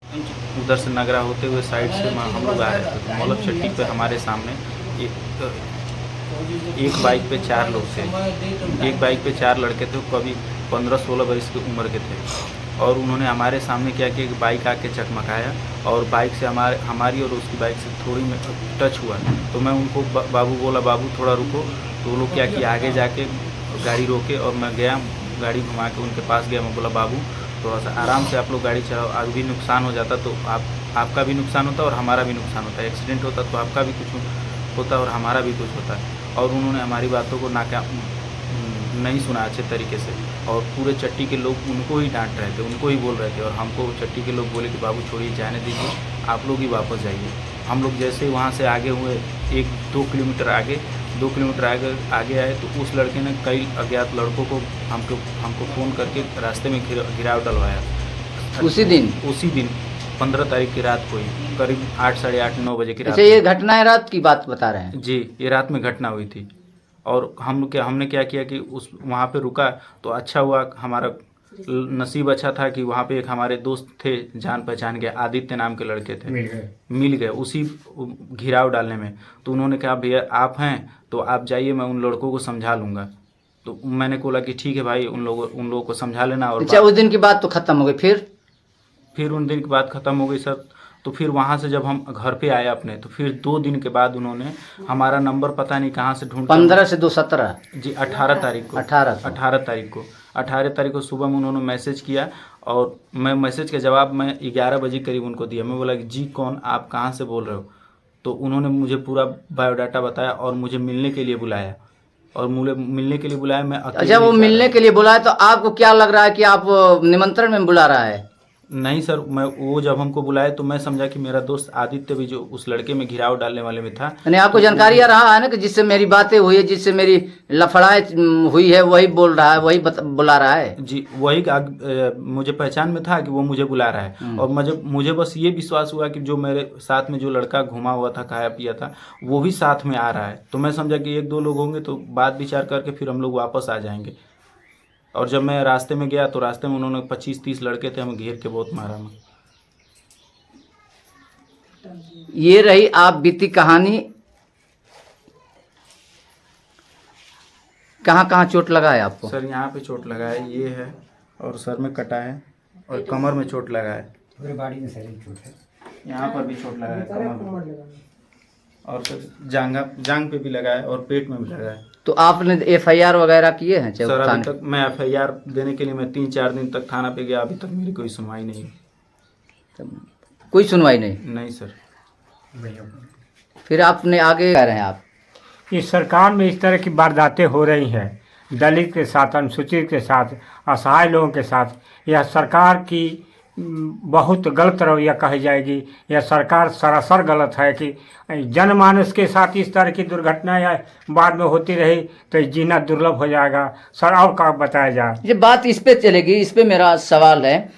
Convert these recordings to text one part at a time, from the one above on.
उधर से नगरा होते हुए साइड से हम लोग आ रहे थे, तो मौलभ चट्टी पे हमारे सामने एक बाइक पे 4 लोग थे। एक बाइक पे 4 लड़के थे, कभी 15-16 वर्ष की उम्र के थे, और उन्होंने हमारे सामने क्या किया कि बाइक आके चकमकाया और बाइक से हमारी और उसकी बाइक से थोड़ी में टच हुआ। तो मैं उनको बाबू बोला, बाबू थोड़ा रुको। तो वो लोग क्या किया, आगे जाके गाड़ी रोके और मैं गया, गाड़ी घुमा के उनके पास गया। मैं बोला, बाबू थोड़ा सा आराम से आप लोग गाड़ी चलाओ, आज भी नुकसान हो जाता तो आपका भी नुकसान होता और हमारा भी नुकसान होता है। एक्सीडेंट होता तो आपका भी कुछ होता और हमारा भी कुछ होता। और उन्होंने हमारी बातों को नहीं सुना अच्छे तरीके से, और पूरे चट्टी के लोग उनको ही डांट रहे थे, उनको ही बोल रहे थे, और हमको चट्टी के लोग बोले कि बाबू छोड़िए, जाने दीजिए, आप लोग ही वापस जाइए। हम लोग जैसे ही वहाँ से आगे हुए, 1-2 किलोमीटर आगे आगे आए, तो उस लड़के ने कई अज्ञात लड़कों को हमको फ़ोन करके रास्ते में गिराव डलवाया। उसी दिन 15 तारीख की रात को ही, करीब 8, साढ़े 8, 9 बजे की रात। अच्छा, ये घटना रात की बात बता रहे हैं? जी, ये रात में घटना हुई थी। और हमने क्या किया कि वहाँ पे रुका, तो अच्छा हुआ, हमारा नसीब अच्छा था कि वहाँ पे एक हमारे दोस्त थे, जान पहचान के, आदित्य नाम के लड़के थे, मिल गए उसी घिराव डालने में। तो उन्होंने कहा, भैया आप हैं तो आप जाइए, मैं उन लड़कों को समझा लूँगा। तो मैंने बोला कि ठीक है भाई, उन लोगों को समझा लेना। और अच्छा, उस दिन की बात तो खत्म हो गई। फिर उन दिन की बात ख़त्म हो गई सर। तो फिर वहाँ से जब हम घर पे आए अपने, तो फिर 2 दिन के बाद उन्होंने हमारा नंबर पता नहीं कहाँ से ढूंढ, 15 से 2, 17 जी 18 तारीख को 18 तारीख को सुबह में उन्होंने मैसेज किया, और मैं मैसेज का जवाब मैं 11 बजे करीब उनको दिया। मैं बोला कि जी कौन, आप कहाँ से बोल रहे हो? तो उन्होंने मुझे पूरा बायोडाटा बताया और मुझे मिलने के लिए बुलाया, और मिलने के लिए बुलाया। मैं अकेले अच्छा, वो मिलने के लिए बुलाया, तो आपको क्या लग रहा है कि आप निमंत्रण में बुला रहा है? नहीं सर, वो जब हमको बुलाए तो मैं समझा कि मेरा दोस्त आदित्य भी जो उस लड़के में घिराव डालने वाले में था। यानी आपको जानकारी आ रहा है ना कि जिससे मेरी बातें हुई है, जिससे मेरी लफड़ाई हुई है, वही बोल रहा है, वही बुला रहा है? जी, वही मुझे पहचान में था कि वो मुझे बुला रहा है। और मुझे बस ये विश्वास हुआ कि जो मेरे साथ में जो लड़का घुमा हुआ था, खाया पिया था, वो भी साथ में आ रहा है। तो मैं समझा कि 1-2 लोग होंगे तो बात विचार करके फिर हम लोग वापस आ जाएंगे। और जब मैं रास्ते में गया तो रास्ते में उन्होंने 25-30 लड़के थे, हमें घेर के बहुत मारा। ये रही आप बीती कहानी। कहाँ कहाँ चोट लगा है आपको? सर यहाँ पे चोट लगा है, ये है, और सर में कटा है, और कमर में चोट लगा है, पूरे बॉडी में शरीर चोट है। यहाँ पर भी चोट लगा है, कमर में, और सर जांग पे भी लगा है, और पेट में भी लगा है। तो आपने FIR वगैरह किए हैं? सर अभी तक मैं FIR देने के लिए मैं 3-4 दिन तक थाना पे गया, अभी तक मेरी कोई सुनवाई नहीं। कोई सुनवाई नहीं? नहीं सर। फिर आपने आगे कह रहे हैं आप? इस सरकार में इस तरह की वारदातें हो रही हैं, दलित के साथ, अनुसूचित के साथ, असहाय लोगों के साथ। यह सरकार की बहुत गलत रवैया कही जाएगी। यह सरकार सरासर गलत है कि जनमानस के साथ इस तरह की दुर्घटनाएं बाद में होती रही तो जीना दुर्लभ हो जाएगा। सर और क्या बताया जाए? ये बात इस पे चलेगी। इस पे मेरा सवाल है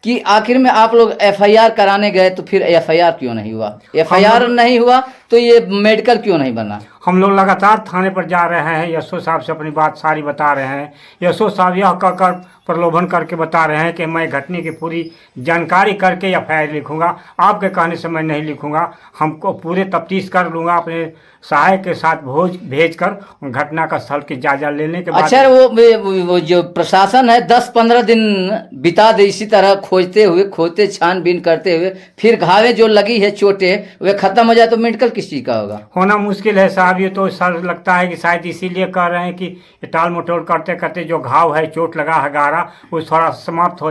कि आखिर में आप लोग FIR कराने गए तो फिर FIR क्यों नहीं हुआ? FIR नहीं हुआ तो ये मेडिकल क्यों नहीं बना? हम लोग लगातार थाने पर जा रहे हैं, यशो साहब से अपनी बात सारी बता रहे हैं। यशो साहब यह कहकर प्रलोभन करके बता रहे हैं कि मैं घटने की पूरी जानकारी करके FIR लिखूंगा, आपके कहने से मैं नहीं लिखूंगा, हमको पूरे तफ्तीश कर लूँगा अपने सहायक के साथ भेज कर घटना का स्थल की जायजा लेने के बाद। अच्छा, वो जो प्रशासन है 10-15 दिन बिता दे इसी तरह खोजते छानबीन करते हुए, फिर घावे जो लगी है चोटें वे खत्म हो जाए तो मेडिकल किस चीज़ का होगा? होना मुश्किल है साहब। ये तो सर लगता है कि शायद इसीलिए कह रहे हैं कि टाल मटोल करते करते जो घाव है, चोट लगा है गहरा, वो थोड़ा समाप्त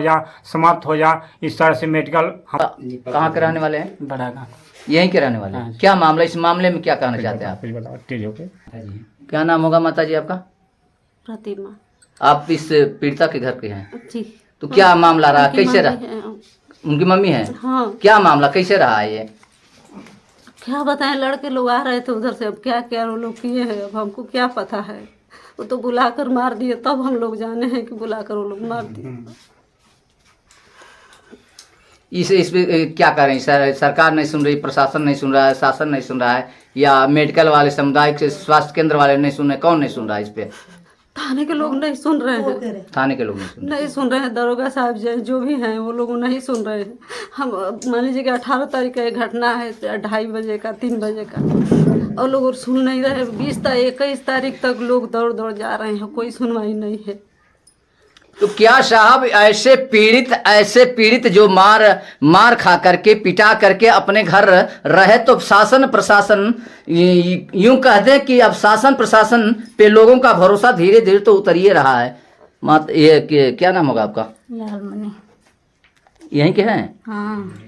हो जा इस तरह से मेडिकल। कहाँ के रहने वाले हैं? बड़ा गाँव। यहीं के रहने वाले हैं? क्या मामला, इस मामले में क्या कहना चाहते हैं आप? कुछ बताओ तेज होके। क्या नाम होगा माता जी आपका? प्रतिमा। आप इस पीड़िता के घर के हैं? जी। तो क्या मामला रहा, उनकी कैसे रहा? मम्मी है। उनकी मम्मी है? हाँ। क्या मामला कैसे रहा है ये? क्या बताएं, लड़के लोग आ रहे थे उधर से, अब क्या क्या वो लोग किए हैं, अब हमको क्या पता है। वो तो बुलाकर मार दिए, तब हम लोग जाने हैं कि बुलाकर वो लोग मार दिए। इस पे क्या करें? सरकार नहीं सुन रही, प्रशासन नहीं सुन रहा है, शासन नहीं सुन रहा है, या मेडिकल वाले, सामुदायिक स्वास्थ्य केंद्र वाले नहीं सुन रहे? कौन नहीं सुन रहा है इस पे? थाने के लोग नहीं सुन रहे हैं, थाने के लोग नहीं सुन नहीं सुन रहे हैं। दरोगा साहब जो भी हैं वो लोग नहीं सुन रहे हैं। हम मान लीजिए कि 18 तारीख का एक घटना है, 2:30 बजे का, 3 बजे का, और लोग सुन नहीं रहे। 21 तारीख तक लोग दौड़ दौड़ जा रहे हैं, कोई सुनवाई नहीं है। तो क्या साहब ऐसे पीड़ित जो मार खा करके पिटा करके अपने घर रहे, तो शासन प्रशासन यूं कहते हैं कि अब शासन प्रशासन पे लोगों का भरोसा धीरे धीरे तो उतर ही रहा है। ये क्या नाम होगा आपका? लालमणि। यहीं के हैं? हाँ।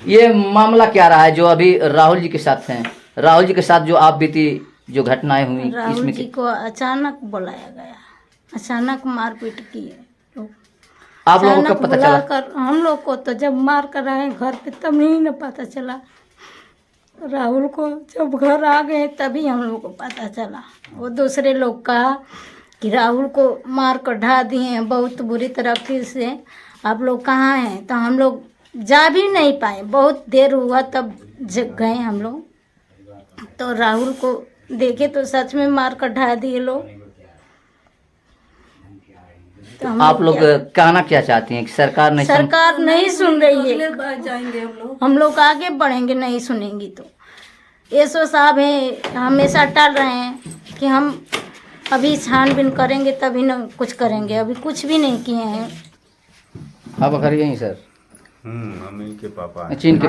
ये मामला क्या रहा है जो अभी राहुल जी के साथ हैं? राहुल जी के साथ जो आप बीती जो घटनाएं हुई, राहुल इसमें जी को अचानक बुलाया गया, अचानक मारपीट की है। आप लोगों को पता चला? कर हम लोग को तो जब मार कर आए घर पे तब नहीं न पता चला। राहुल को जब घर आ गए तभी हम लोग को पता चला। वो दूसरे लोग कहा कि राहुल को मार कर ढा दिए हैं बहुत बुरी तरीके से, आप लोग कहाँ हैं? तो हम लोग जा भी नहीं पाए, बहुत देर हुआ तब जग गए हम लोग। तो राहुल को देखे तो सच में मार कर ढा दिए लोग। तो आप लोग कहना क्या चाहती हैं कि सरकार नहीं सरकार नहीं सुन रही है, जाएंगे हम लोग आगे बढ़ेंगे, नहीं सुनेंगी तो। एसओ साहब हैं हमेशा टाल रहे हैं कि हम अभी छानबीन करेंगे तभी न कुछ करेंगे, अभी कुछ भी नहीं किए हैं। आप घर यहीं सर? हम इनके पापा हैं। अच्छा, इनके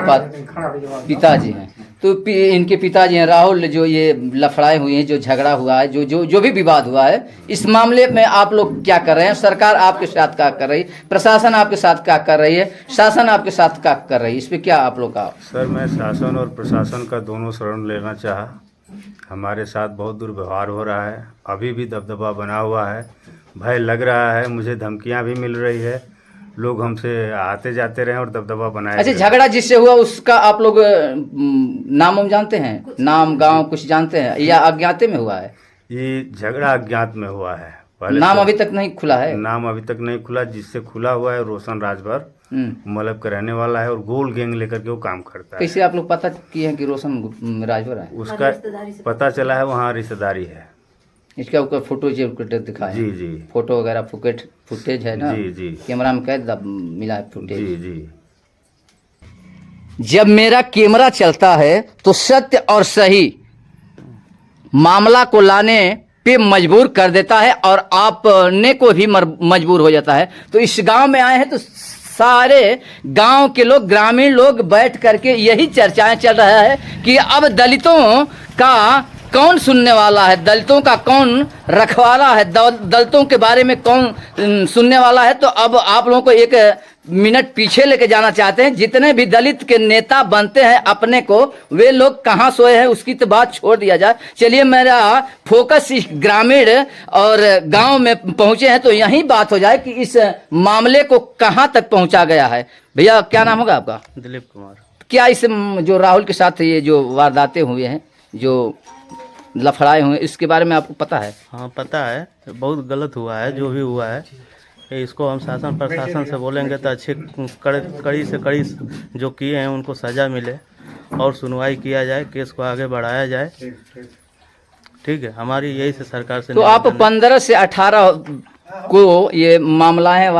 पिताजी हैं। तो इनके पिताजी हैं राहुल। जो ये लफड़ाई हुई हैं, जो झगड़ा हुआ है, जो भी विवाद हुआ है, इस मामले में आप लोग क्या कर रहे हैं? सरकार आपके साथ क्या कर रही है? प्रशासन आपके साथ क्या कर रही है? शासन आपके साथ क्या कर रही है? इस पर क्या आप लोग का? सर, मैं शासन और प्रशासन का दोनों शरण लेना चाहा। हमारे साथ बहुत दुर्व्यवहार हो रहा है, अभी भी दबदबा बना हुआ है, भय लग रहा है, मुझे धमकियां भी मिल रही है, लोग हमसे आते जाते रहे और दबदबा बनाए। अच्छा, झगड़ा जिससे हुआ उसका आप लोग नाम जानते हैं? नाम गांव कुछ जानते हैं या अज्ञाते में हुआ है? ये झगड़ा अज्ञात में हुआ है। नाम अभी तक नहीं खुला है? नाम अभी तक नहीं खुला। जिससे खुला हुआ है रोशन राजभर, मलब का रहने वाला है और गोल गैंग लेकर के वो काम करता है। कैसे आप लोग पता किए हैं कि रोशन राजभर है? उसका पता चला है, वहाँ रिश्तेदारी है। इसका ऊपर फोटो दिखाया? जी जी। फोटो वगैरह फुटेज है ना? जी जी। कैमरा में कैद मिला है फुटेज? जी जी। जब मेरा कैमरा चलता है तो सत्य और सही मामला को लाने पे मजबूर कर देता है और आपने को भी मजबूर हो जाता है। तो इस गांव में आए हैं तो सारे गांव के लोग, ग्रामीण लोग बैठ करके यही चर्चाएं चल रहा है कि अब दलितों का कौन सुनने वाला है, दलितों का कौन रखवाला है, दलितों के बारे में कौन सुनने वाला है। तो अब आप लोगों को एक मिनट पीछे लेके जाना चाहते हैं। जितने भी दलित के नेता बनते हैं अपने को, वे लोग कहाँ सोए हैं उसकी तो बात छोड़ दिया जाए। चलिए, मेरा फोकस इस ग्रामीण और गांव में पहुंचे हैं तो यही बात हो जाए कि इस मामले को कहाँ तक पहुंचा गया है। भैया, क्या नाम होगा आपका? दिलीप कुमार। क्या इस जो राहुल के साथ ये जो वारदातें हुए हैं, जो लफड़ाए हुए, इसके बारे में आपको पता है? हाँ, पता है। बहुत गलत हुआ है जो भी हुआ है। इसको हम शासन प्रशासन से बोलेंगे तो अच्छी कड़ी से कड़ी जो किए हैं उनको सज़ा मिले और सुनवाई किया जाए, केस को आगे बढ़ाया जाए। ठीक है, हमारी यही से सरकार से। तो आप 15 से 18 को ये मामला है